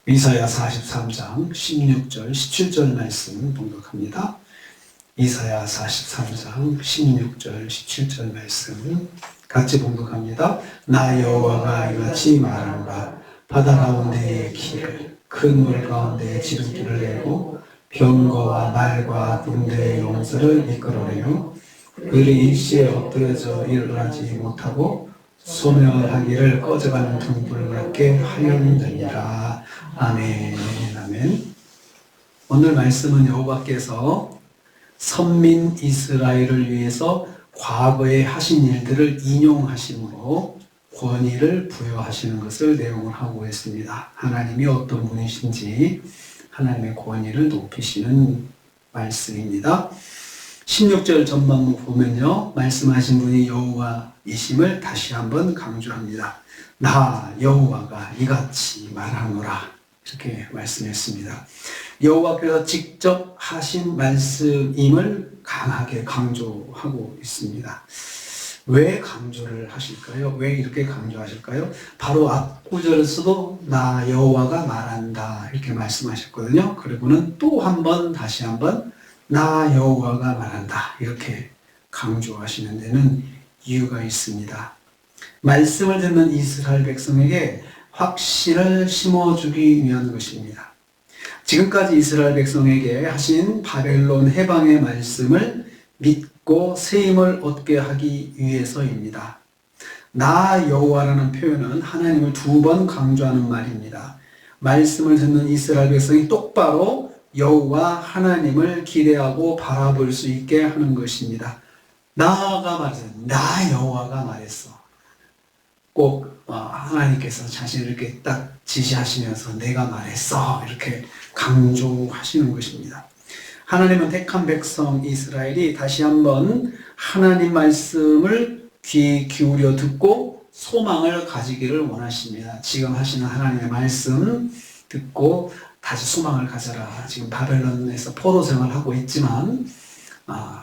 이사야 43장 16절 17절 말씀 봉독합니다. 이사야 43장 16절 17절 말씀 같이 봉독합니다. 나 여호와가 이같이 말하노라. 바다 가운데의 길을 큰 물 가운데에 지름길을 내고 병거와 말과 군대의 용사를 이끌어내요. 그들이 일시에 엎드려져 일어나지 못하고 소멸하기를 꺼져가는 등불 같게 하려느니라. 아멘. 아멘. 오늘 말씀은 여호와께서 선민 이스라엘을 위해서 과거에 하신 일들을 인용하심으로 권위를 부여하시는 것을 내용을 하고 있습니다. 하나님이 어떤 분이신지 하나님의 권위를 높이시는 말씀입니다. 16절 전반부 보면요, 말씀하신 분이 여호와이심을 다시 한번 강조합니다. 나 여호와가 이같이 말하노라, 이렇게 말씀했습니다. 여호와께서 직접 하신 말씀임을 강하게 강조하고 있습니다. 왜 강조를 하실까요? 왜 이렇게 강조하실까요? 바로 앞구절에서도 나 여호와가 말한다 이렇게 말씀하셨거든요. 그리고는 또 한 번 다시 한번 나 여호와가 말한다 이렇게 강조하시는 데는 이유가 있습니다. 말씀을 듣는 이스라엘 백성에게 확신을 심어주기 위한 것입니다. 지금까지 이스라엘 백성에게 하신 바벨론 해방의 말씀을 믿고 세임을 얻게 하기 위해서입니다. 나 여호와라는 표현은 하나님을 두 번 강조하는 말입니다. 말씀을 듣는 이스라엘 백성이 똑바로 여호와 하나님을 기대하고 바라볼 수 있게 하는 것입니다. 나가 말했어. 나 여호와가 말했어. 꼭 하나님께서 자신을 이렇게 딱 지시하시면서 내가 말했어 이렇게 강조하시는 것입니다. 하나님은 택한 백성 이스라엘이 다시 한번 하나님 말씀을 귀 기울여 듣고 소망을 가지기를 원하십니다. 지금 하시는 하나님의 말씀 듣고 다시 소망을 가져라. 지금 바벨론에서 포로 생활하고 있지만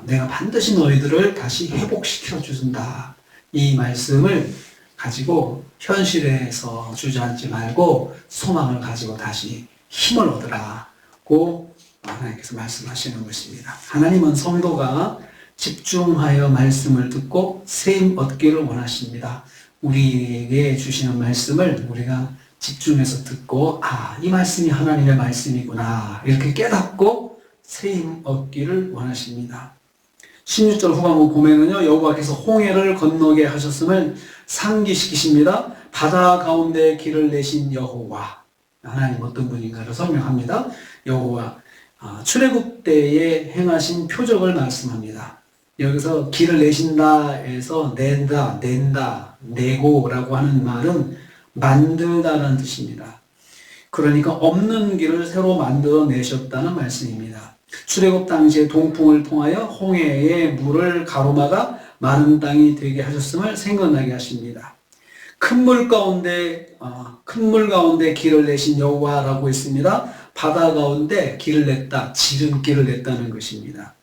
내가 반드시 너희들을 다시 회복시켜 주신다. 이 말씀을 가지고 현실에서 주저앉지 말고 소망을 가지고 다시 힘을 얻으라고 하나님께서 말씀하시는 것입니다. 하나님은 성도가 집중하여 말씀을 듣고 세임 얻기를 원하십니다. 우리에게 주시는 말씀을 우리가 집중해서 듣고 이 말씀이 하나님의 말씀이구나 이렇게 깨닫고 세임 얻기를 원하십니다. 16절 후반부 보면은요, 여호와께서 홍해를 건너게 하셨음을 상기시키십니다. 바다 가운데 길을 내신 여호와, 하나님 어떤 분인가를 설명합니다. 여호와, 출애굽 때에 행하신 표적을 말씀합니다. 여기서 길을 내신다에서 낸다, 내고라고 하는 말은 만들다라는 뜻입니다. 그러니까 없는 길을 새로 만들어 내셨다는 말씀입니다. 출애굽 당시에 동풍을 통하여 홍해의 물을 가로막아 마른 땅이 되게 하셨음을 생각나게 하십니다. 큰 물 가운데 길을 내신 여호와라고 했습니다. 바다 가운데 길을 냈다, 지름길을 냈다는 것입니다.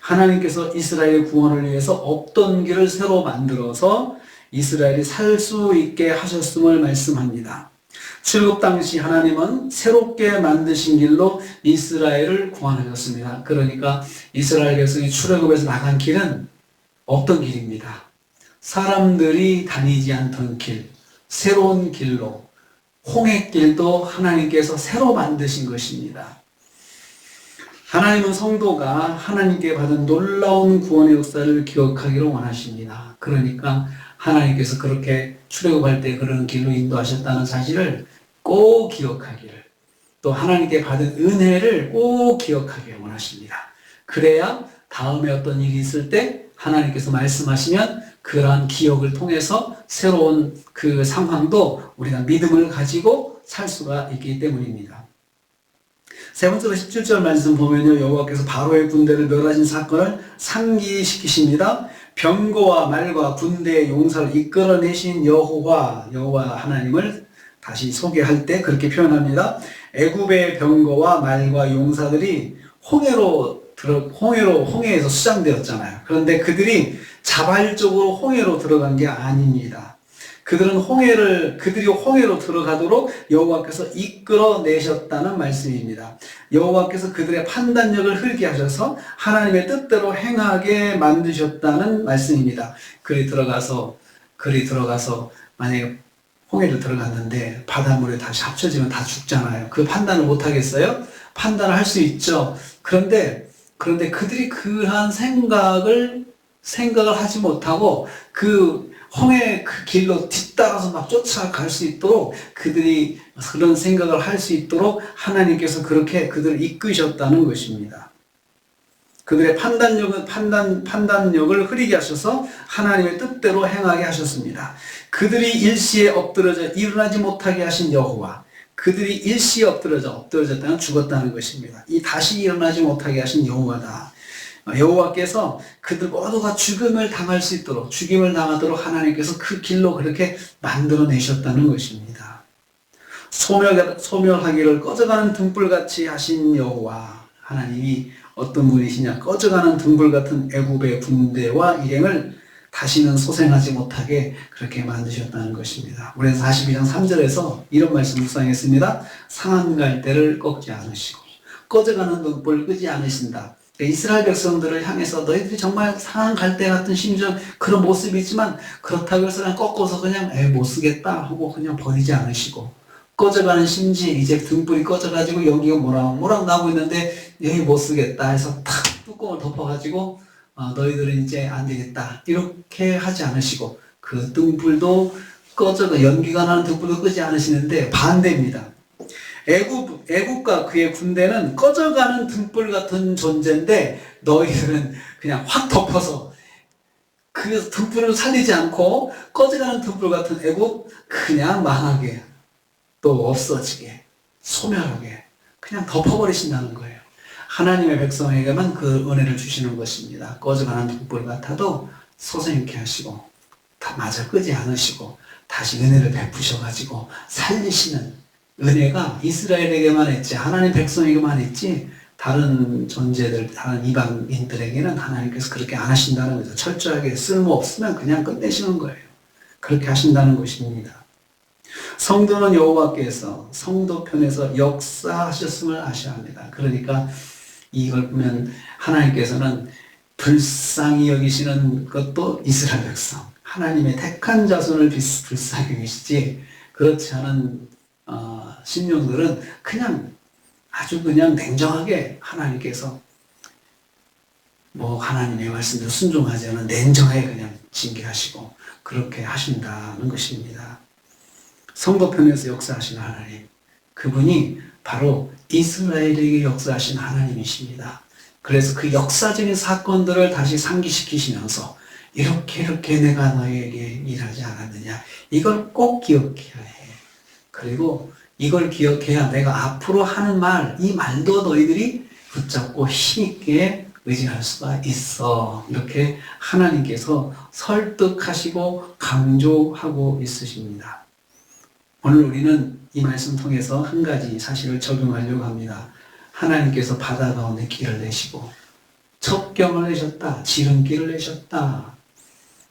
하나님께서 이스라엘의 구원을 위해서 없던 길을 새로 만들어서 이스라엘이 살 수 있게 하셨음을 말씀합니다. 출애굽 당시 하나님은 새롭게 만드신 길로 이스라엘을 구원하셨습니다. 그러니까 이스라엘 백성이 출애굽에서 나간 길은 없던 길입니다. 사람들이 다니지 않던 길, 새로운 길로, 홍해길도 하나님께서 새로 만드신 것입니다. 하나님은 성도가 하나님께 받은 놀라운 구원의 역사를 기억하기를 원하십니다. 그러니까 하나님께서 그렇게 출애굽할 때 그런 길로 인도하셨다는 사실을 꼭 기억하기를, 또 하나님께 받은 은혜를 꼭 기억하기를 원하십니다. 그래야 다음에 어떤 일이 있을 때 하나님께서 말씀하시면 그러한 기억을 통해서 새로운 그 상황도 우리가 믿음을 가지고 살 수가 있기 때문입니다. 세 번째로 17절 말씀 보면요, 여호와께서 바로의 군대를 멸하신 사건을 상기시키십니다. 병거와 말과 군대의 용사를 이끌어내신 여호와 하나님을 다시 소개할 때 그렇게 표현합니다. 애굽의 병거와 말과 용사들이 홍해에서 수장되었잖아요. 그런데 그들이 자발적으로 홍해로 들어간 게 아닙니다. 그들이 홍해로 들어가도록 여호와께서 이끌어내셨다는 말씀입니다. 여호와께서 그들의 판단력을 흐리게 하셔서 하나님의 뜻대로 행하게 만드셨다는 말씀입니다. 그리 들어가서 만약에 홍해를 들어갔는데 바닷물에 다시 합쳐지면 다 죽잖아요. 그 판단을 못 하겠어요? 판단을 할 수 있죠. 그런데 그들이 그러한 생각을 하지 못하고 그 홍해 그 길로 뒤따라서 막 쫓아갈 수 있도록 그들이 그런 생각을 할 수 있도록 하나님께서 그렇게 그들을 이끄셨다는 것입니다. 그들의 판단력을 흐리게 하셔서 하나님의 뜻대로 행하게 하셨습니다. 그들이 일시에 엎드러져 일어나지 못하게 하신 여호와, 그들이 일시에 엎드러졌다는 죽었다는 것입니다. 이 다시 일어나지 못하게 하신 여호와다. 여호와께서 그들 모두가 죽임을 당하도록 하나님께서 그 길로 그렇게 만들어내셨다는 것입니다. 소멸하기를 꺼져가는 등불같이 하신 여호와, 하나님이 어떤 분이시냐? 꺼져가는 등불 같은 애굽의 군대와 일행을 다시는 소생하지 못하게 그렇게 만드셨다는 것입니다. 우리는 42장 3절에서 이런 말씀 묵상했습니다. 상한 갈대를 꺾지 않으시고 꺼져가는 등불을 끄지 않으신다. 이스라엘 백성들을 향해서 너희들이 정말 상한 갈대 같은 심정 그런 모습이지만 그렇다고 해서 그냥 꺾어서 그냥 못 쓰겠다 하고 그냥 버리지 않으시고, 꺼져가는 심지 이제 등불이 꺼져가지고 여기가 모락 나고 있는데 여기 못 쓰겠다 해서 탁 뚜껑을 덮어가지고 너희들은 이제 안 되겠다 이렇게 하지 않으시고, 그 등불도 연기가 나는 등불도 끄지 않으시는데 반대입니다. 애국과 그의 군대는 꺼져가는 등불 같은 존재인데 너희들은 그냥 확 덮어서 그 등불을 살리지 않고 꺼져가는 등불 같은 애국 그냥 망하게 또 없어지게 소멸하게 그냥 덮어버리신다는 거예요. 하나님의 백성에게만 그 은혜를 주시는 것입니다. 꺼져가는 등불 같아도 소생케 하시고 마저 끄지 않으시고 다시 은혜를 베푸셔가지고 살리시는 은혜가 이스라엘에게만 있지 하나님 백성에게만 있지 다른 존재들, 다른 이방인들에게는 하나님께서 그렇게 안 하신다는 거죠. 철저하게 쓸모없으면 그냥 끝내시는 거예요. 그렇게 하신다는 것입니다. 성도는 여호와께서 성도 편에서 역사하셨음을 아셔야 합니다. 그러니까 이걸 보면 하나님께서는 불쌍히 여기시는 것도 이스라엘 백성, 하나님의 택한 자손을 불쌍히 여기시지 그렇지 않은 신령들은 그냥 아주 그냥 냉정하게 하나님께서 하나님의 말씀대로 순종하지 않은 냉정하게 그냥 징계하시고 그렇게 하신다는 것입니다. 성도편에서 역사하신 하나님, 그분이 바로 이스라엘에게 역사하신 하나님이십니다. 그래서 그 역사적인 사건들을 다시 상기시키시면서 이렇게 내가 너희에게 일하지 않았느냐, 이걸 꼭 기억해야 해. 그리고 이걸 기억해야 내가 앞으로 하는 말, 이 말도 너희들이 붙잡고 힘있게 의지할 수가 있어. 이렇게 하나님께서 설득하시고 강조하고 있으십니다. 오늘 우리는 이 말씀 통해서 한 가지 사실을 적용하려고 합니다. 하나님께서 바다 가운데 길을 내시고 첩경을 내셨다. 지름길을 내셨다.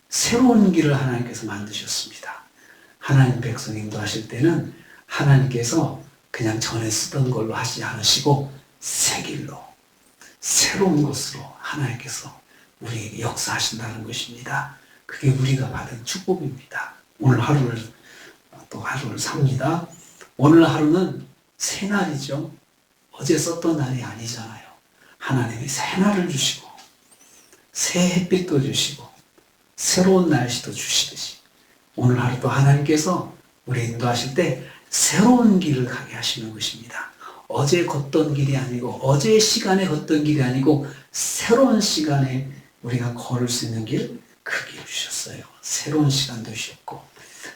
새로운 길을 하나님께서 만드셨습니다. 하나님 백성 인도하실 때는 하나님께서 그냥 전에 쓰던 걸로 하지 않으시고 새 길로, 새로운 것으로 하나님께서 우리에게 역사하신다는 것입니다. 그게 우리가 받은 축복입니다. 오늘 하루를 삽니다. 오늘 하루는 새날이죠. 어제 썼던 날이 아니잖아요. 하나님이 새날을 주시고 새 햇빛도 주시고 새로운 날씨도 주시듯이 오늘 하루도 하나님께서 우리 인도하실 때 새로운 길을 가게 하시는 것입니다. 어제 걷던 길이 아니고 어제 시간에 걷던 길이 아니고 새로운 시간에 우리가 걸을 수 있는 길, 그 길 주셨어요. 새로운 시간도 주셨고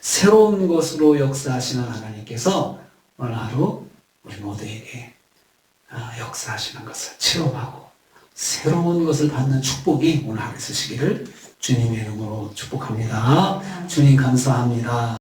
새로운 것으로 역사하시는 하나님께서 오늘 하루 우리 모두에게 역사하시는 것을 체험하고 새로운 것을 받는 축복이 오늘 하루 있으시기를 주님의 이름으로 축복합니다. 주님 감사합니다.